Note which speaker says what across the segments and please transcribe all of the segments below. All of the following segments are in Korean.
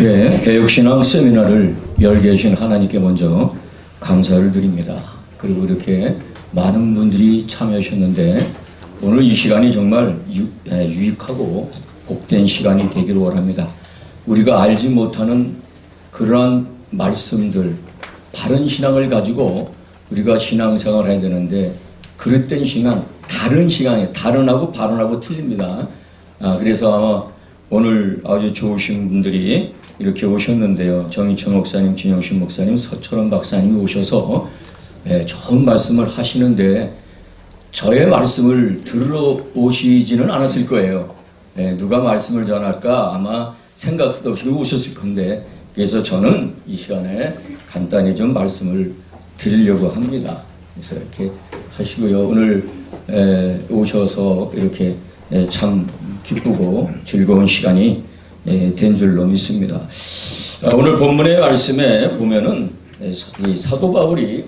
Speaker 1: 이렇게 개혁신앙 세미나를 열게 하신 하나님께 먼저 감사를 드립니다. 그리고 이렇게 많은 분들이 참여하셨는데 오늘 이 시간이 정말 유익하고 복된 시간이 되기를 원합니다. 우리가 알지 못하는 그러한 말씀들, 바른 신앙을 가지고 우리가 신앙생활을 해야 되는데 그릇된 신앙, 다른 신앙이에요. 다른하고 바른하고 틀립니다. 그래서 아마 오늘 아주 좋으신 분들이 이렇게 오셨는데요. 정희천 목사님, 진영신 목사님, 서철원 박사님이 오셔서 좋은 말씀을 하시는데 저의 말씀을 들으러 오시지는 않았을 거예요. 누가 말씀을 전할까 아마 생각도 없이 오셨을 건데 그래서 저는 이 시간에 간단히 좀 말씀을 드리려고 합니다. 그래서 이렇게 하시고요. 오늘 오셔서 이렇게 참 기쁘고 즐거운 시간이 된 줄로 믿습니다. 오늘 본문의 말씀에 보면은 사도 바울이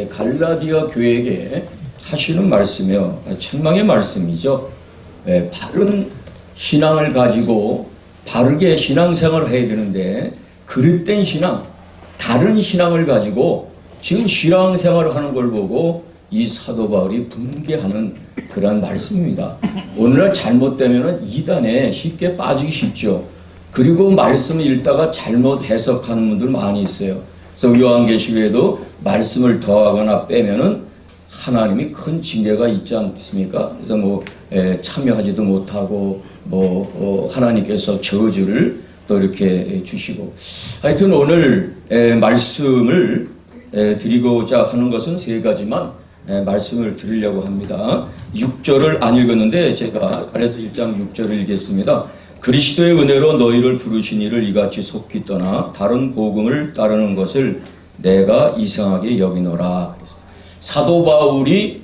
Speaker 1: 갈라디아 교회에게 하시는 말씀이요. 책망의 말씀이죠. 바른 신앙을 가지고 바르게 신앙생활을 해야 되는데 그릇된 신앙, 다른 신앙을 가지고 지금 신앙생활을 하는 걸 보고 이 사도 바울이 분개하는 그런 말씀입니다. 오늘날 잘못되면 이단에 쉽게 빠지기 쉽죠. 그리고 말씀을 읽다가 잘못 해석하는 분들 많이 있어요. 그래서 요한계시록에도 말씀을 더하거나 빼면은 하나님이 큰 징계가 있지 않습니까? 그래서 참여하지도 못하고 하나님께서 저주를 또 이렇게 주시고 하여튼 오늘 말씀을 드리고자 하는 것은 세 가지만 말씀을 드리려고 합니다. 6절을 안 읽었는데 제가 갈라디아서 1장 6절을 읽겠습니다. 그리스도의 은혜로 너희를 부르신 이를 이같이 속히 떠나 다른 복음을 따르는 것을 내가 이상하게 여기노라. 사도 바울이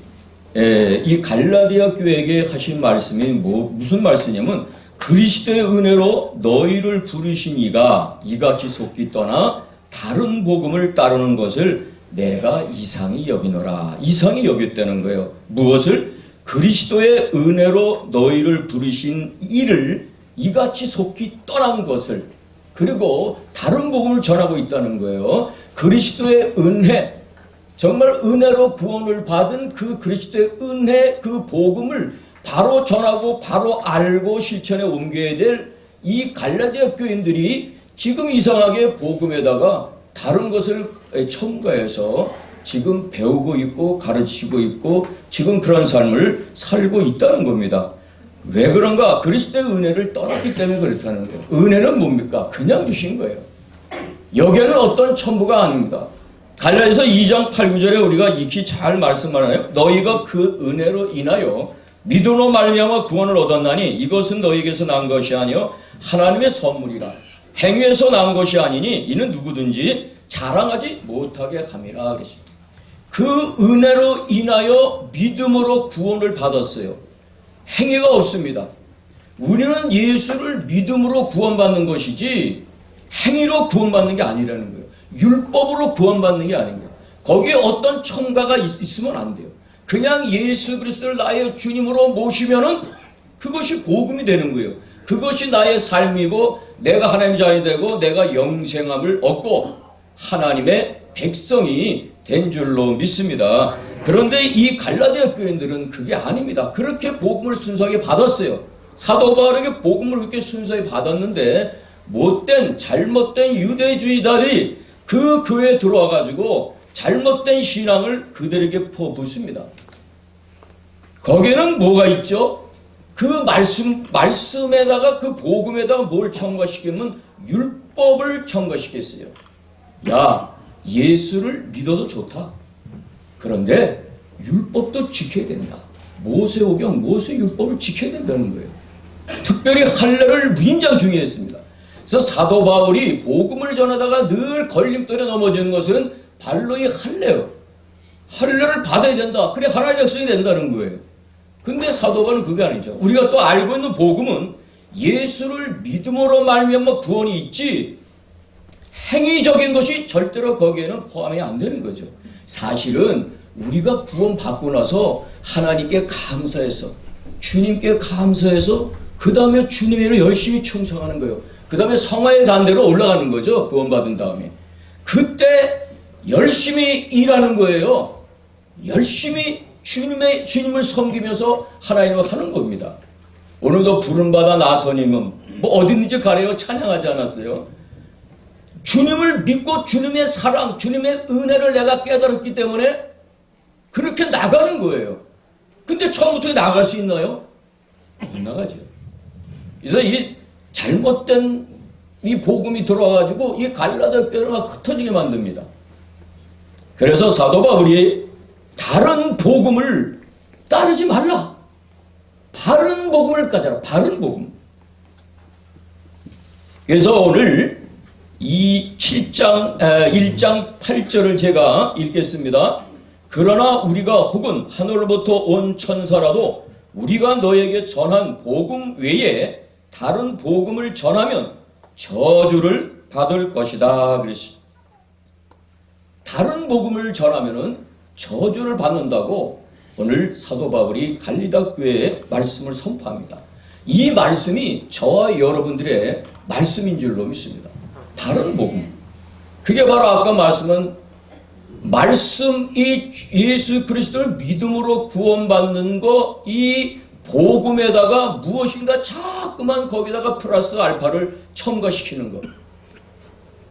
Speaker 1: 이 갈라디아 교회에게 하신 말씀이 무슨 말씀이냐면 그리스도의 은혜로 너희를 부르신 이가 이같이 속히 떠나 다른 복음을 따르는 것을 내가 이상히 여기노라. 이상히 여겼다는 거예요. 무엇을? 그리스도의 은혜로 너희를 부르신 이를 이같이 속히 떠난 것을 그리고 다른 복음을 전하고 있다는 거예요. 그리스도의 은혜, 정말 은혜로 구원을 받은 그 그리스도의 은혜 그 복음을 바로 전하고 바로 알고 실천에 옮겨야 될 이 갈라디아 교인들이 지금 이상하게 복음에다가 다른 것을 첨가해서 지금 배우고 있고 가르치고 있고 지금 그런 삶을 살고 있다는 겁니다. 왜 그런가? 그리스도의 은혜를 떠났기 때문에 그렇다는 거예요. 은혜는 뭡니까? 그냥 주신 거예요. 여기에는 어떤 첨부가 아닙니다. 갈라디아서 2장 8, 9절에 우리가 익히 잘 말씀하나요? 너희가 그 은혜로 인하여 믿음으로 말미암아 구원을 얻었나니 이것은 너희에게서 난 것이 아니요 하나님의 선물이라. 행위에서 난 것이 아니니 이는 누구든지 자랑하지 못하게 함이라 그랬습니다. 그 은혜로 인하여 믿음으로 구원을 받았어요. 행위가 없습니다. 우리는 예수를 믿음으로 구원받는 것이지 행위로 구원받는 게 아니라는 거예요. 율법으로 구원받는 게 아닌 거예요. 거기에 어떤 첨가가 있으면 안 돼요. 그냥 예수 그리스도를 나의 주님으로 모시면은 그것이 복음이 되는 거예요. 그것이 나의 삶이고 내가 하나님의 자녀이 되고 내가 영생함을 얻고 하나님의 백성이 된 줄로 믿습니다. 그런데 이 갈라디아 교인들은 그게 아닙니다. 그렇게 복음을 순수하게 받았어요. 사도 바울에게 복음을 그렇게 순수하게 받았는데 못된 잘못된 유대주의자들이 그 교회에 들어와 가지고 잘못된 신앙을 그들에게 퍼붓습니다. 거기에는 뭐가 있죠? 그 말씀에다가 그 복음에다가 뭘 첨가시키면 율법을 첨가시켰어요. 야, 예수를 믿어도 좋다. 그런데 율법도 지켜야 된다. 모세오경, 모세율법을 지켜야 된다는 거예요. 특별히 할례를 무진장 중요했습니다. 그래서 사도 바울이 복음을 전하다가 늘 걸림돌에 넘어지는 것은 발로 이 할례요. 할례를 받아야 된다. 그래 하나님의 백성이 된다는 거예요. 근데 사도 바울은 그게 아니죠. 우리가 또 알고 있는 복음은 예수를 믿음으로 말미암아 구원이 있지 행위적인 것이 절대로 거기에는 포함이 안 되는 거죠. 사실은 우리가 구원받고 나서 하나님께 감사해서 주님께 감사해서 그 다음에 주님의 일을 열심히 충성하는 거예요. 그 다음에 성화의 단대로 올라가는 거죠. 구원받은 다음에. 그때 열심히 일하는 거예요. 열심히 주님을 섬기면서 하나님을 하는 겁니다. 오늘도 부름받아 나선임은 뭐 어디든지 가래요. 찬양하지 않았어요. 주님을 믿고 주님의 사랑, 주님의 은혜를 내가 깨달았기 때문에 그렇게 나가는 거예요. 근데 처음부터 나갈 수 있나요? 못 나가죠. 그래서 이 잘못된 이 복음이 들어와가지고 이 갈라디아 교회를 막 흩어지게 만듭니다. 그래서 사도 바울이 다른 복음을 따르지 말라. 바른 복음을 가져라. 바른 복음. 그래서 오늘 이 1장 8절을 제가 읽겠습니다. 그러나 우리가 혹은 하늘로부터 온 천사라도 우리가 너에게 전한 복음 외에 다른 복음을 전하면 저주를 받을 것이다. 그랬습니다. 다른 복음을 전하면은 저주를 받는다고 오늘 사도 바울이 갈라디아 교회의 말씀을 선포합니다. 이 말씀이 저와 여러분들의 말씀인 줄로 믿습니다. 다른 복음. 그게 바로 아까 말씀은 말씀이 예수 그리스도를 믿음으로 구원받는 거, 이 복음에다가 무엇인가 자꾸만 거기다가 플러스 알파를 첨가시키는 것.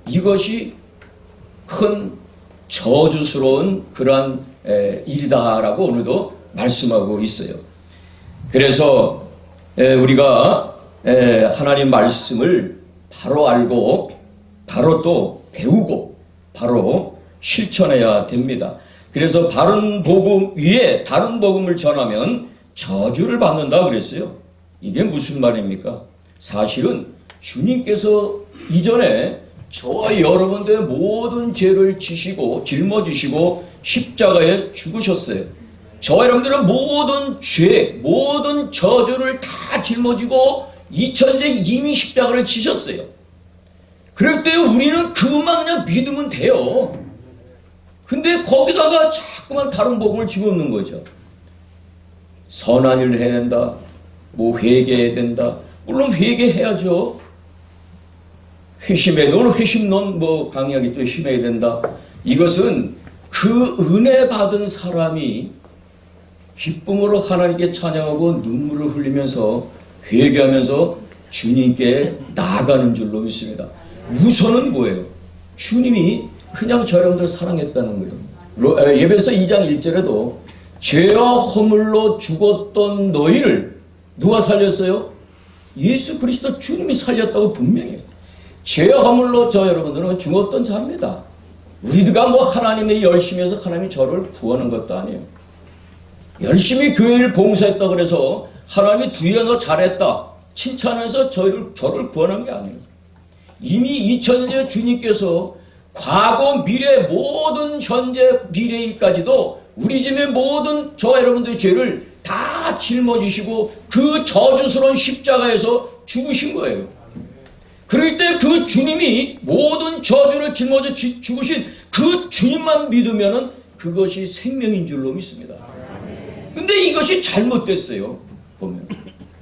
Speaker 1: 이것이 큰 저주스러운 그러한 일이다라고 오늘도 말씀하고 있어요. 그래서 우리가 하나님 말씀을 바로 알고 바로 또 배우고 바로 실천해야 됩니다. 그래서 바른 복음 위에 다른 복음을 전하면 저주를 받는다 그랬어요. 이게 무슨 말입니까? 사실은 주님께서 이전에 저와 여러분들의 모든 죄를 지시고 짊어지시고 십자가에 죽으셨어요. 저와 여러분들은 모든 죄, 모든 저주를 다 짊어지고 2000년에 이미 십자가를 지셨어요. 그럴 때 우리는 그것만 그냥 믿으면 돼요. 근데 거기다가 자꾸만 다른 복음을 집어넣는 거죠. 선한 일을 해야 된다. 뭐 회개해야 된다. 물론 회개해야죠. 회심해. 오늘 회심론 뭐 강의하기 또 힘해야 된다. 이것은 그 은혜 받은 사람이 기쁨으로 하나님께 찬양하고 눈물을 흘리면서 회개하면서 주님께 나아가는 줄로 믿습니다. 우선은 뭐예요? 주님이 그냥 저 여러분들 사랑했다는 거예요. 예배서 2장 1절에도 죄와 허물로 죽었던 너희를 누가 살렸어요? 예수 그리스도 주님이 살렸다고 분명해요. 죄와 허물로 저 여러분들은 죽었던 자입니다. 우리가 뭐 하나님의 열심히 해서 하나님이 저를 구하는 것도 아니에요. 열심히 교회를 봉사했다 그래서 하나님이 두야 너 잘했다 칭찬해서 저를 구하는 게 아니에요. 이미 2000년에 주님께서 과거 미래 모든 현재 미래까지도 우리 집의 모든 저와 여러분들의 죄를 다 짊어지시고 그 저주스러운 십자가에서 죽으신 거예요. 그럴 때 그 주님이 모든 저주를 짊어져 죽으신 그 주님만 믿으면은 그것이 생명인 줄로 믿습니다. 근데 이것이 잘못됐어요. 보면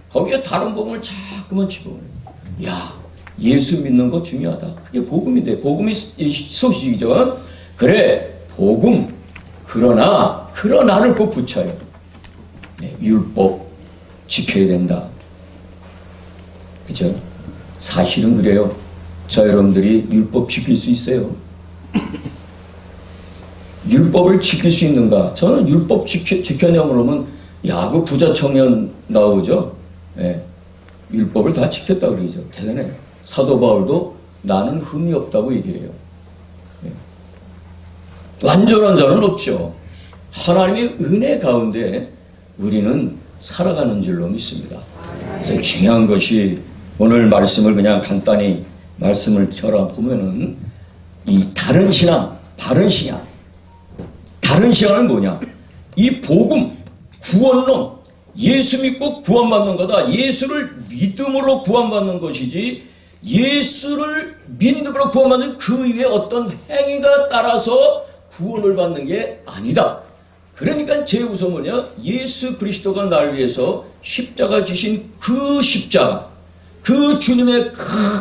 Speaker 1: 거기에 다른 복음을 자꾸만 집어넣어요. 야, 예수 믿는 거 중요하다. 그게 복음인데 복음이 소식이죠. 그래 복음 그러나를 꼭 붙여요. 네, 율법 지켜야 된다. 그죠? 사실은 그래요. 저 여러분들이 율법 지킬 수 있어요? 율법을 지킬 수 있는가? 저는 율법 지켜내고 그러면 그 부자 청년 나오죠. 네, 율법을 다 지켰다 그러죠. 대단해요. 사도 바울도 나는 흠이 없다고 얘기를 해요. 네. 완전한 자는 없죠. 하나님의 은혜 가운데 우리는 살아가는 줄로 믿습니다. 그래서 중요한 것이 오늘 말씀을 그냥 간단히 말씀을 보면은 이 다른 신앙, 바른 신앙. 다른 신앙은 뭐냐? 이 복음, 구원론, 예수 믿고 구원받는 거다. 예수를 믿음으로 구원받는 것이지 예수를 믿음으로 구원받는 그 위에 어떤 행위가 따라서 구원을 받는 게 아니다. 그러니까 제우선 뭐냐? 예수 그리스도가 나를 위해서 십자가 지신 그 십자가, 그 주님의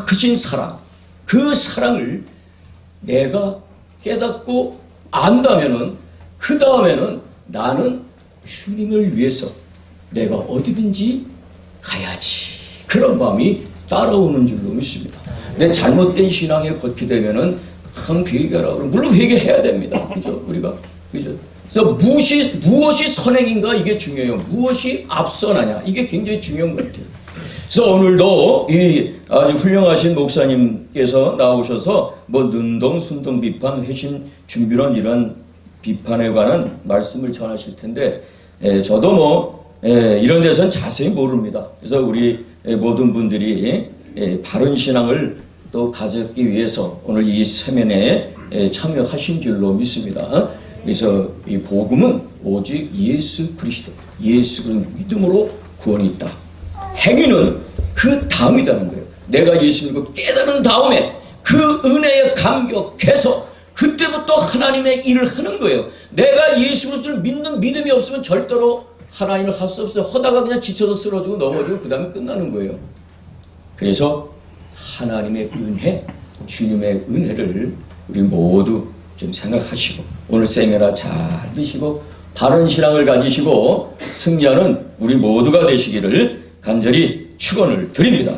Speaker 1: 크신 사랑, 그 사랑을 내가 깨닫고 안다면은 그 다음에는 나는 주님을 위해서 내가 어디든지 가야지. 그런 마음이 따라오는 줄로 믿습니다. 내 잘못된 신앙에 걷게 되면은 큰 회개하라고. 물론 회개해야 됩니다. 그죠? 우리가. 그죠? 그래서 무엇이 선행인가 이게 중요해요. 무엇이 앞선하냐. 이게 굉장히 중요한 것 같아요. 그래서 오늘도 이 아주 훌륭하신 목사님께서 나오셔서 뭐 능동, 순동 비판, 회심, 준비론 이런 비판에 관한 말씀을 전하실 텐데, 저도 뭐 이런 데서는 자세히 모릅니다. 그래서 우리 모든 분들이 바른 신앙을 또 가졌기 위해서 오늘 이 세면에 참여하신 줄로 믿습니다. 그래서 이 복음은 오직 예수 그리스도, 예수 그리스도 믿음으로 구원이 있다. 행위는 그 다음이라는 거예요. 내가 예수 믿고 깨달은 다음에 그 은혜에 감격해서 그때부터 하나님의 일을 하는 거예요. 내가 예수 그리스도를 믿는 믿음이 없으면 절대로 하나님을 할 수 없어요. 하다가 그냥 지쳐서 쓰러지고 넘어지고 그 다음에 끝나는 거예요. 그래서 하나님의 은혜, 주님의 은혜를 우리 모두 좀 생각하시고 오늘 세미나 잘 드시고 바른 신앙을 가지시고 승리하는 우리 모두가 되시기를 간절히 축원을 드립니다.